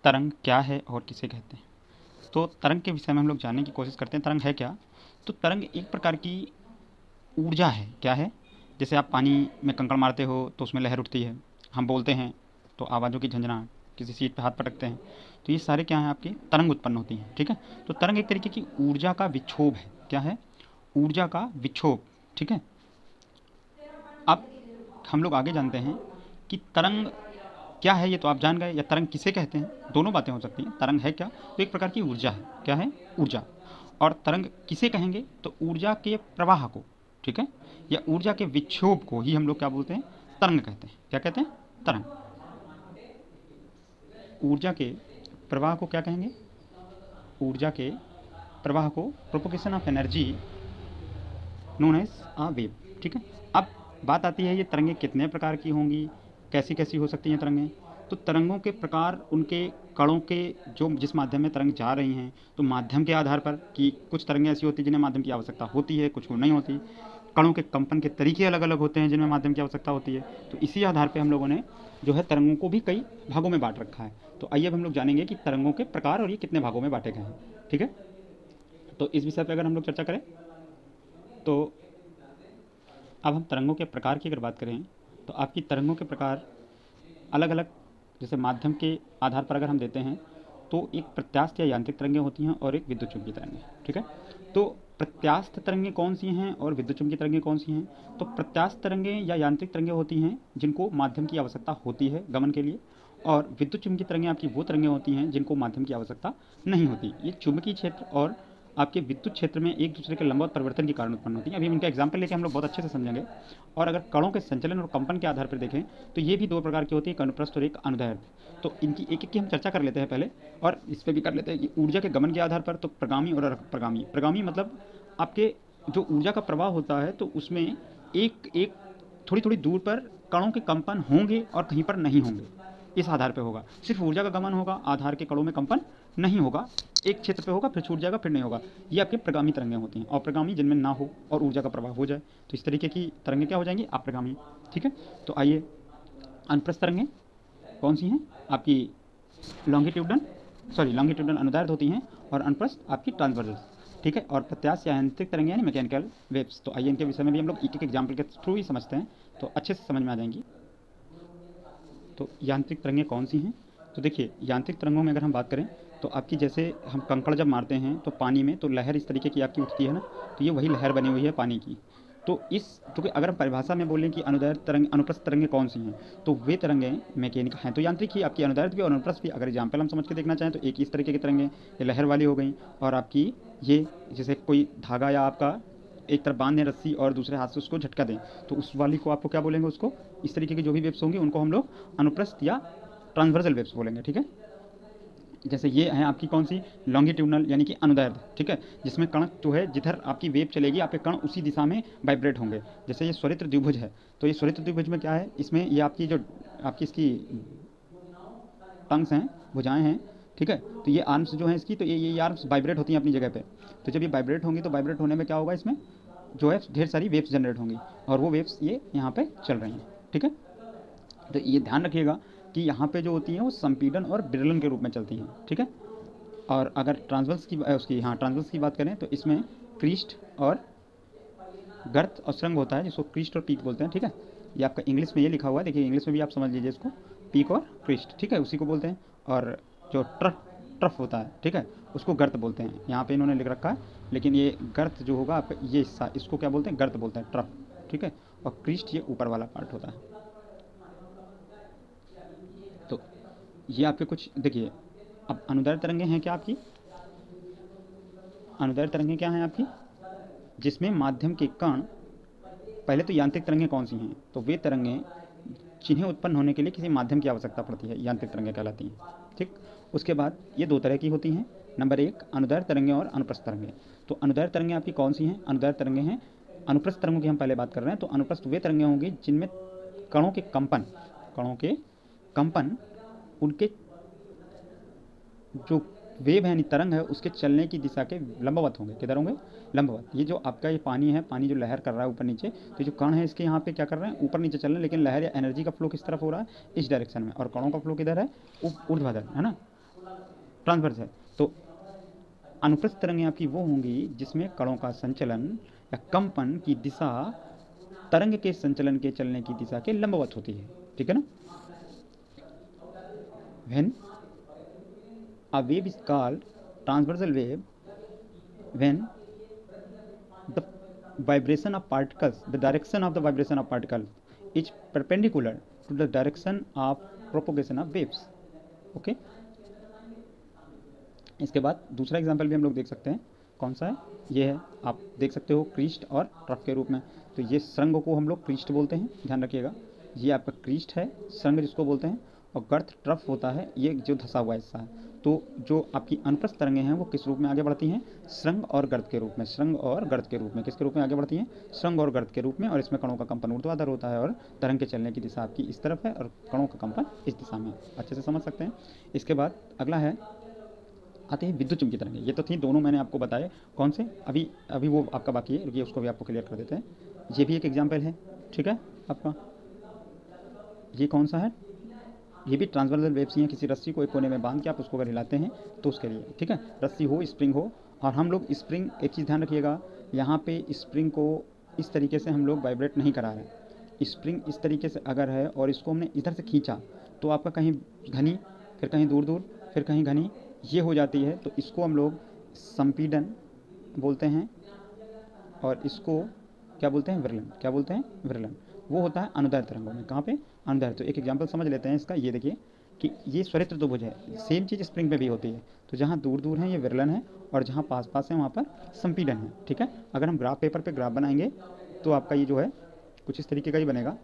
तरंग क्या है और किसे कहते हैं। तो तरंग के विषय में हम लोग जानने की कोशिश करते हैं, तरंग है क्या। तो तरंग एक प्रकार की ऊर्जा है। क्या है? जैसे आप पानी में कंकड़ मारते हो तो उसमें लहर उठती है, हम बोलते हैं तो आवाज़ों की झंझनाहट, किसी सीट पे हाथ पटकते हैं, तो ये सारे क्या हैं, आपकी तरंग उत्पन्न होती हैं। ठीक है। तो तरंग एक तरीके की ऊर्जा का विक्षोभ है। क्या है? ऊर्जा का विक्षोभ। ठीक है। अब हम लोग आगे जानते हैं कि तरंग क्या है, ये तो आप जान गए, या तरंग किसे कहते हैं। दोनों बातें हो सकती हैं। तरंग है क्या, तो एक प्रकार की ऊर्जा है। क्या है? ऊर्जा। और तरंग किसे कहेंगे, तो ऊर्जा के प्रवाह को, ठीक है, या ऊर्जा के विक्षोभ को ही हम लोग क्या बोलते हैं, तरंग कहते हैं। क्या कहते हैं? तरंग। ऊर्जा के प्रवाह को क्या कहेंगे? ऊर्जा के प्रवाह को propagation of energy known as a wave. ठीक है। अब बात आती है ये तरंगें कितने प्रकार की होंगी, कैसी कैसी हो सकती हैं तरंगें। तो तरंगों के प्रकार उनके कणों के, जो जिस माध्यम में तरंग जा रही हैं, तो माध्यम के आधार पर कि कुछ तरंगें ऐसी होती हैं जिन्हें माध्यम की आवश्यकता होती है, कुछ को नहीं होती। कणों के कंपन के तरीके अलग अलग होते हैं जिनमें माध्यम की आवश्यकता होती है। तो इसी आधार पर हम लोगों ने जो है तरंगों को भी कई भागों में बांट रखा है। तो आइए अब हम लोग जानेंगे कि तरंगों के प्रकार और ये कितने भागों में बांटे गए हैं। ठीक है। तो इस विषय पर अगर हम लोग चर्चा करें, तो अब हम तरंगों के प्रकार की अगर बात करें, तो आपकी तरंगों के प्रकार अलग अलग, जैसे माध्यम के आधार पर अगर हम देते हैं, तो एक प्रत्यास्थ या यांत्रिक तरंगें होती हैं और एक विद्युत चुंबकीय तरंगें। ठीक है। तो प्रत्यास्थ तरंगें कौन सी हैं और विद्युत चुंबकीय तरंगें कौन सी हैं। तो प्रत्यास्थ तरंगें या यांत्रिक तरंगें होती हैं जिनको माध्यम की आवश्यकता होती है गमन के लिए, और विद्युत चुंबकीय तरंगें आपकी वो तरंगें होती हैं जिनको माध्यम की आवश्यकता नहीं होती। ये चुंबकीय क्षेत्र और आपके विद्युत क्षेत्र में एक दूसरे के लंबवत परिवर्तन के कारण उत्पन्न होती हैं। अभी इनका एग्जाम्पल लेके हम लोग बहुत अच्छे से समझेंगे। और अगर कणों के संचलन और कंपन के आधार पर देखें, तो ये भी दो प्रकार की होती है, एक अनुप्रस्थ और एक अनुदैर्ध्य। तो इनकी एक एक की हम चर्चा कर लेते हैं पहले, और इस पर भी कर लेते हैं कि ऊर्जा के गमन के आधार पर तो प्रगामी और अप्रगामी। प्रगामी मतलब आपके जो ऊर्जा का प्रवाह होता है, तो उसमें एक एक थोड़ी थोड़ी दूर पर कणों के कंपन होंगे और कहीं पर नहीं होंगे, इस आधार पे होगा। सिर्फ ऊर्जा का गमन होगा, आधार के कणों में कंपन नहीं होगा, एक क्षेत्र पे होगा फिर छूट जाएगा फिर नहीं होगा। ये आपके प्रगामी तरंगें होती हैं। अप्रगामी जिनमें ना हो और ऊर्जा का प्रवाह हो जाए, तो इस तरीके की तरंगें क्या हो जाएंगी, अप्रगामी। ठीक है। तो आइए, अनुप्रस्थ तरंगें कौन सी हैं आपकी, लॉन्गिट्यूडन लॉन्गिट्यूडन अनुदैर्ध्य होती हैं, और अनुप्रस्थ आपकी ट्रांसवर्सल। ठीक है। और प्रत्यास्थ या यांत्रिक तरंगें यानी मैकेनिकल वेव्स। तो आइए इनके विषय में भी हम लोग एक एक एग्जाम्पल के थ्रू ही समझते हैं, तो अच्छे से समझ में आ जाएंगी। तो यांत्रिक तरंगें कौन सी हैं, तो देखिए यांत्रिक तरंगों में अगर हम बात करें, तो आपकी जैसे हम कंकड़ जब मारते हैं तो पानी में, तो लहर इस तरीके की आपकी उठती है ना, तो ये वही लहर बनी हुई है पानी की। तो इस, क्योंकि अगर हम परिभाषा में बोलें कि अनुदैर्ध्य तरंग अनुप्रस्थ तरंगें कौन सी हैं, तो वे तरंगें मैकेनिकल हैं, तो यांत्रिक ही आपकी अनुदैर्ध्य भी और अनुप्रस्थ भी। अगर एग्जाम्पल हम समझ के देखना चाहें, तो एक इस तरीके की तरंगें ये लहर वाली हो गई, और आपकी ये जैसे कोई धागा या आपका एक तरफ बांध दें रस्सी और दूसरे हाथ से उसको झटका दें, तो उस वाली को आपको क्या बोलेंगे, उसको इस तरीके की जो भी वेव्स होंगी उनको हम लोग अनुप्रस्थ या ट्रांसवर्सल वेव्स बोलेंगे। ठीक है। जैसे ये है आपकी कौन सी, लॉन्गिट्यूडनल यानी कि अनुदैर्ध्य। ठीक है। जिसमें कण जो है, जिधर आपकी वेव चलेगी आपके कण उसी दिशा में वाइब्रेट होंगे। जैसे ये स्वरित्र द्विभुज है, तो ये स्वरित्र द्विभुज में क्या है, इसमें ये आपकी जो आपकी इसकी टंग्स हैं, भुजाएं हैं। ठीक है। तो ये आर्म्स जो हैं इसकी, तो ये आर्म्स वाइब्रेट होती हैं अपनी जगह पे। तो जब ये वाइब्रेट होंगी, तो वाइब्रेट होने में क्या होगा, इसमें जो है ढेर सारी वेव्स जनरेट होंगी, और वो वेव्स ये यहाँ पे चल रही हैं। ठीक है। तो ये ध्यान रखिएगा कि यहाँ पे जो होती हैं वो संपीड़न और विरलन के रूप में चलती हैं। ठीक है। और अगर ट्रांसवर्स की उसकी हाँ ट्रांसवर्स की बात करें, तो इसमें क्रीस्ट और गर्त और श्रृंग होता है, जिसको क्रीस्ट और पीक बोलते हैं। ठीक है। ये आपका इंग्लिश में ये लिखा हुआ है, देखिए इंग्लिश में भी आप समझ लीजिए इसको, पीक और क्रीस्ट। ठीक है, उसी को बोलते हैं। और जो ट्रफ ट्रफ होता है, ठीक है, उसको गर्त बोलते हैं। यहाँ पे इन्होंने लिख रखा है, लेकिन ये गर्त जो होगा आपका ये हिस्सा, इसको क्या बोलते हैं, गर्त बोलते हैं, ट्रफ। ठीक है। और क्रीस्ट ये ऊपर वाला पार्ट होता है। तो ये आपके कुछ देखिए। अब अनुदैर्ध्य तरंगें हैं क्या आपकी, अनुदैर्ध्य तरंगें क्या हैं आपकी, जिसमें माध्यम के कण, पहले तो यांत्रिक तरंगें कौन सी हैं, तो वे तरंगें जिन्हें उत्पन्न होने के लिए किसी माध्यम की आवश्यकता पड़ती है, यांत्रिक तरंगें कहलाती हैं। ठीक। उसके बाद ये दो तरह की होती हैं, नंबर एक अनुदैर्ध्य तरंगें और अनुप्रस्थ तरंगें। तो अनुदैर्ध्य तरंगें आपकी कौन सी हैं, अनुदैर्ध्य तरंगें हैं, अनुप्रस्थ तरंगों की हम पहले बात कर रहे हैं। तो अनुप्रस्थ वे तरंगें होंगी जिनमें कणों के कंपन, कणों के कंपन उनके जो वेव है यानी तरंग है उसके चलने की दिशा के लंबवत होंगे। किधर होंगे, लंबवत। ये जो आपका ये पानी है, पानी जो लहर कर रहा है ऊपर नीचे, तो जो कण है इसके यहाँ पे क्या कर रहे हैं, ऊपर नीचे चल रहे हैं, लेकिन लहर या एनर्जी का फ्लो किस तरफ हो रहा है, इस डायरेक्शन में। और कणों का फ्लो किधर है, ऊर्ध्वाधर, है ना। ट्रांसवर्स है। तो अनुप्रस्थ तरंगें आपकी वो होंगी जिसमें कणों का संचलन या कंपन की दिशा तरंग के संचलन के चलने की दिशा के लंबवत होती है, ठीक है ना। When a wave is called transversal wave when the vibration of particles, the direction of the vibration of particles is perpendicular to the direction of propagation of waves, okay. इसके बाद दूसरा एग्जांपल भी हम लोग देख सकते हैं, कौन सा है, ये है, आप देख सकते हो क्रीस्ट और ट्रफ के रूप में। तो ये श्रृंग को हम लोग क्रीस्ट बोलते हैं, ध्यान रखिएगा, ये आपका क्रीस्ट है, श्रृंग जिसको बोलते हैं, और गर्थ ट्रफ होता है ये जो धंसा हुआ हिस्सा है। तो जो आपकी अनुप्रस्थ तरंगें हैं वो किस रूप में आगे बढ़ती हैं, श्रृंग और गर्त के रूप में, श्रृंग और गर्त के रूप में, किसके रूप में आगे बढ़ती हैं, श्रृंग और गर्त के रूप में। और इसमें कणों का कंपन ऊर्ध्वाधर होता है और तरंग के चलने की दिशा आपकी इस तरफ है और कणों का कंपन इस दिशा में, अच्छे से समझ सकते हैं। इसके बाद अगला है, आते हैं विद्युत चुंबकीय तरंगें। ये तो थी दोनों मैंने आपको बताए, कौन से, अभी वो आपका बाकी है, रुकिए उसको भी आपको क्लियर कर देते हैं। ये भी एक एग्जाम्पल है, ठीक है आपका, ये कौन सा है, ये भी ट्रांसवर्सल वेव्स ही हैं। किसी रस्सी को एक कोने में बांध के आप उसको अगर हिलाते हैं तो उसके लिए, ठीक है, रस्सी हो, स्प्रिंग हो। और हम लोग स्प्रिंग, एक चीज़ ध्यान रखिएगा, यहाँ पे स्प्रिंग को इस तरीके से हम लोग वाइब्रेट नहीं करा रहे हैं। स्प्रिंग इस तरीके से अगर है और इसको हमने इधर से खींचा तो आपका कहीं घनी, फिर कहीं दूर दूर, फिर कहीं घनी, ये हो जाती है। तो इसको हम लोग संपीड़न बोलते हैं और इसको क्या बोलते हैं, विरलन, क्या बोलते हैं, विरलन। वो होता है अनुदैर्ध्य तरंगों में, कहाँ पे, अनुदैर्ध्य। तो एक एग्जांपल समझ लेते हैं इसका, ये देखिए कि ये स्वरित्र त्रिभुज है, सेम चीज़ स्प्रिंग में भी होती है। तो जहाँ दूर दूर है ये विरलन है और जहाँ पास पास है वहाँ पर संपीड़न है, ठीक है। अगर हम ग्राफ पेपर पे ग्राफ बनाएंगे तो आपका ये जो है कुछ इस तरीके का ही बनेगा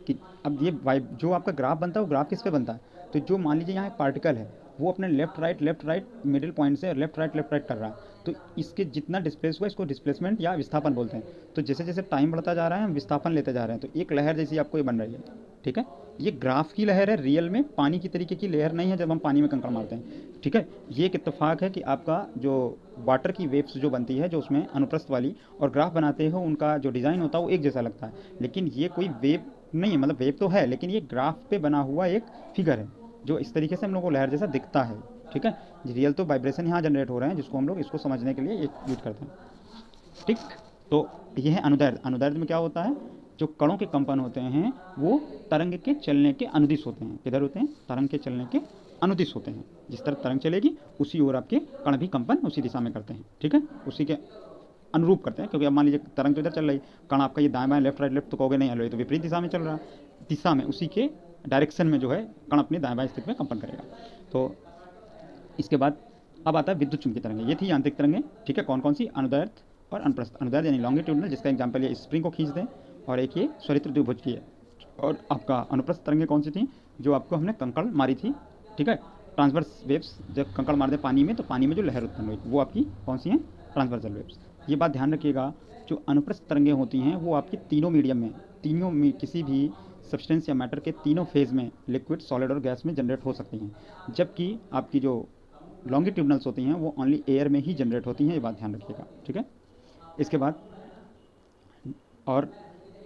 कि अब ये वाइब जो आपका ग्राफ बनता है वो ग्राफ किस पे बनता है, तो जो मान लीजिए यहाँ एक पार्टिकल है वो अपने लेफ्ट राइट मिडिल पॉइंट से लेफ्ट राइट कर रहा है, तो इसके जितना डिस्प्लेस हुआ इसको डिस्प्लेसमेंट या विस्थापन बोलते हैं। तो जैसे जैसे टाइम बढ़ता जा रहा है हम विस्थापन लेते जा रहे हैं, तो एक लहर जैसी आपको ये बन रही है, ठीक है। ये ग्राफ की लहर है, रियल में पानी की तरीके की लहर नहीं है जब हम पानी में कंकड़ मारते हैं, ठीक है। ये एक इत्तेफाक है कि आपका जो वाटर की वेव्स जो बनती है, जो उसमें अनुप्रस्थ वाली और ग्राफ बनाते हो उनका जो डिज़ाइन होता है वो एक जैसा लगता है, लेकिन ये कोई वेव नहीं है, मतलब वेव तो है लेकिन ये ग्राफ पे बना हुआ एक फिगर है जो इस तरीके से हम लोग को लहर जैसा दिखता है, ठीक है। रियल तो वाइब्रेशन यहाँ जनरेट हो रहे हैं जिसको हम लोग इसको समझने के लिए यूज करते हैं, ठीक। तो ये है अनुदैर्ध्य। अनुदैर्ध्य में क्या होता है, जो कणों के कंपन होते हैं वो तरंग के चलने के अनुदिश होते हैं। किधर होते हैं, तरंग के चलने के अनुदिश होते हैं। जिस तरह तरंग चलेगी उसी ओर आपके कण भी कंपन उसी दिशा में करते हैं, ठीक है, उसी के अनुरूप करते हैं। क्योंकि अब मान लीजिए तरंग तो इधर चल रही, कण आपका ये दाएं बाएं लेफ्ट तो कहोगे नहीं, हलो ये तो विपरीत दिशा में चल रहा है, दिशा में उसी के डायरेक्शन में जो है कण अपनी दाएं बाएं स्थिति में कंपन करेगा। तो इसके बाद अब आता है विद्युत चुंबकीय तरंगें। ये थी यांत्रिक तरंगें, ठीक है, कौन कौन सी, अनुदैर्ध्य और अनुप्रस्थ। अनुदैर्ध्य यानी लॉन्गिट्यूडनल, जिसका एग्जांपल ये स्प्रिंग को खींच दें, और एक ये स्वरित्र द्विभुज की है। और आपका अनुप्रस्थ तरंगें कौन सी थी, जो आपको हमने कंकड़ मारी थी, ठीक है, ट्रांसवर्स वेव्स, जब कंकड़ मार दें पानी में तो पानी में जो लहर उत्पन्न हुई वो आपकी कौन सी हैं, ट्रांसवर्सल वेव्स। ये बात ध्यान रखिएगा, जो अनुप्रस्थ तरंगें होती हैं वो आपकी तीनों मीडियम में, तीनों में किसी भी सब्सटेंस या मैटर के तीनों फेज़ में, लिक्विड, सॉलिड और गैस में जनरेट हो सकती हैं, जबकि आपकी जो लॉन्गिट्यूडनल्स होती हैं वो ओनली एयर में ही जनरेट होती हैं। ये बात ध्यान रखिएगा, ठीक है। इसके बाद और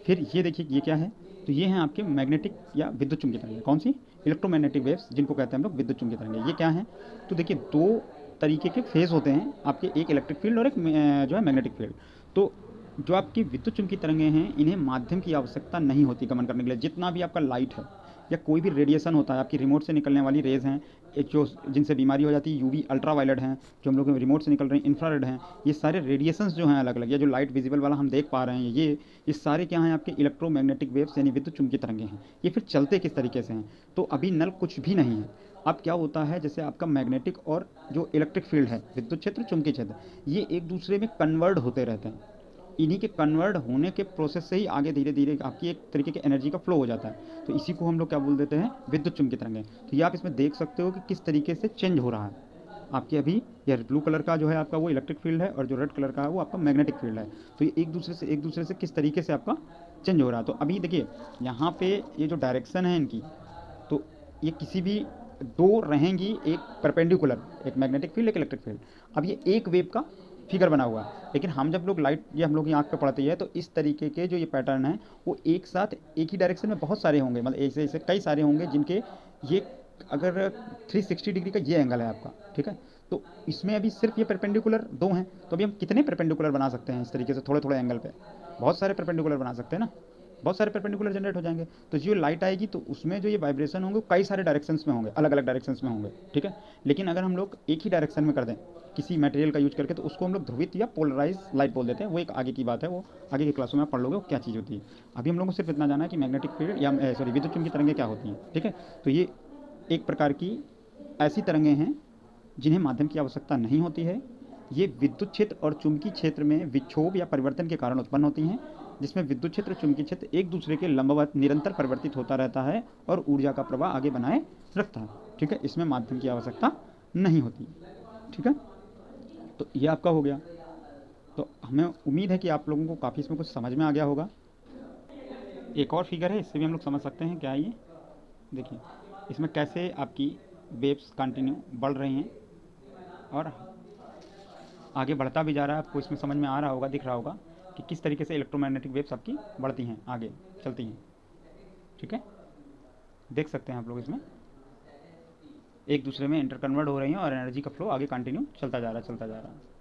फिर ये देखिए ये क्या है, तो ये हैं आपके मैग्नेटिक या विद्युत चुंबकीय तरंगें। कौन सी, इलेक्ट्रोमैग्नेटिक वेव्स, जिनको कहते हैं हम लोग विद्युत चुंबकीय तरंगें। ये क्या है, तो देखिए दो तरीके के फेज़ होते हैं आपके, एक इलेक्ट्रिक फील्ड और एक जो है मैग्नेटिक फील्ड। तो जो आपकी विद्युत चुंबकीय तरंगें हैं इन्हें माध्यम की आवश्यकता नहीं होती गमन करने के लिए। जितना भी आपका लाइट है या कोई भी रेडिएशन होता है, आपकी रिमोट से निकलने वाली रेज़ हैं, एक जो जिनसे बीमारी हो जाती है, यूवी अल्ट्रावायलेट हैं, जो हम लोग रिमोट से निकल रहे हैं, इंफ्रारेड हैं, ये सारे रेडिएशंस जो हैं अलग अलग, या जो लाइट विजिबल वाला हम देख पा रहे हैं, ये सारे क्या हैं आपके इलेक्ट्रोमैग्नेटिक वेव्स यानी विद्युत चुंबकीय तरंगें हैं। ये फिर चलते किस तरीके से हैं, तो अभी नल कुछ भी नहीं है। अब क्या होता है, जैसे आपका मैग्नेटिक और जो इलेक्ट्रिक फील्ड है, विद्युत क्षेत्र, चुंबकीय क्षेत्र, ये एक दूसरे में कन्वर्ट होते रहते हैं। इन्हीं के कन्वर्ट होने के प्रोसेस से ही आगे धीरे धीरे आपकी एक तरीके के एनर्जी का फ्लो हो जाता है। तो इसी को हम लोग क्या बोल देते हैं, विद्युत चुंबकीय तरंगें। तो ये आप इसमें देख सकते हो कि किस तरीके से चेंज हो रहा है। आपके अभी ये ब्लू कलर का जो है आपका वो इलेक्ट्रिक फील्ड है और जो रेड कलर का है वो आपका मैग्नेटिक फील्ड है। तो ये एक दूसरे से किस तरीके से आपका चेंज हो रहा है। तो अभी देखिए यहाँ पे ये जो डायरेक्शन है इनकी, तो ये किसी भी दो रहेंगी, एक परपेंडिकुलर, एक मैग्नेटिक फील्ड, एक इलेक्ट्रिक फील्ड। अब ये एक वेव का फिगर बना हुआ है, लेकिन हम जब लोग लाइट ये हम लोग की आँख पे पड़ती है तो इस तरीके के जो ये पैटर्न है वो एक साथ एक ही डायरेक्शन में बहुत सारे होंगे, मतलब ऐसे ऐसे कई सारे होंगे जिनके ये अगर 360 डिग्री का ये एंगल है आपका, ठीक है, तो इसमें अभी सिर्फ ये परपेंडिकुलर दो हैं, तो अभी हम कितने परपेंडिकुलर बना सकते हैं इस तरीके से थोड़े थोड़े एंगल पे? बहुत सारे परपेंडिकुलर बना सकते हैं ना, बहुत सारे परपेंडिकुलर जनरेट हो जाएंगे। तो जो लाइट आएगी तो उसमें जो ये वाइब्रेशन होंगे कई सारे डायरेक्शंस में होंगे, अलग अलग डायरेक्शंस में होंगे, ठीक है। लेकिन अगर हम लोग एक ही डायरेक्शन में कर दें किसी मटेरियल का यूज करके, तो उसको हम लोग ध्रुवित या पोलराइज लाइट बोल देते हैं। वो एक आगे की बात है, वो आगे की क्लासों में आप पढ़ लोगे वो क्या चीज़ होती है। अभी हम लोगों को सिर्फ इतना जाना है कि मैग्नेटिक फील्ड या विद्युत चुम्बकीय तरंगें क्या होती हैं, ठीक है। तो ये एक प्रकार की ऐसी तरंगें हैं जिन्हें माध्यम की आवश्यकता नहीं होती है। ये विद्युत क्षेत्र और चुंबकीय क्षेत्र में विक्षोभ या परिवर्तन के कारण उत्पन्न होती हैं, जिसमें विद्युत क्षेत्र और चुंबकीय क्षेत्र एक दूसरे के लंबवत निरंतर परिवर्तित होता रहता है और ऊर्जा का प्रवाह आगे बनाए रखता है, ठीक है। इसमें माध्यम की आवश्यकता नहीं होती, ठीक है। तो ये आपका हो गया। तो हमें उम्मीद है कि आप लोगों को काफ़ी इसमें कुछ समझ में आ गया होगा। एक और फिगर है, इससे भी हम लोग समझ सकते हैं क्या है ये। देखिए इसमें कैसे आपकी वेव्स कंटिन्यू बढ़ रही हैं और आगे बढ़ता भी जा रहा है। आपको इसमें समझ में आ रहा होगा, दिख रहा होगा कि किस तरीके से इलेक्ट्रोमैग्नेटिक वेव्स आपकी बढ़ती हैं, आगे चलती हैं, ठीक है। देख सकते हैं आप लोग इसमें एक दूसरे में इंटरकन्वर्ट हो रही हैं और एनर्जी का फ्लो आगे कंटिन्यू चलता जा रहा है, चलता जा रहा है।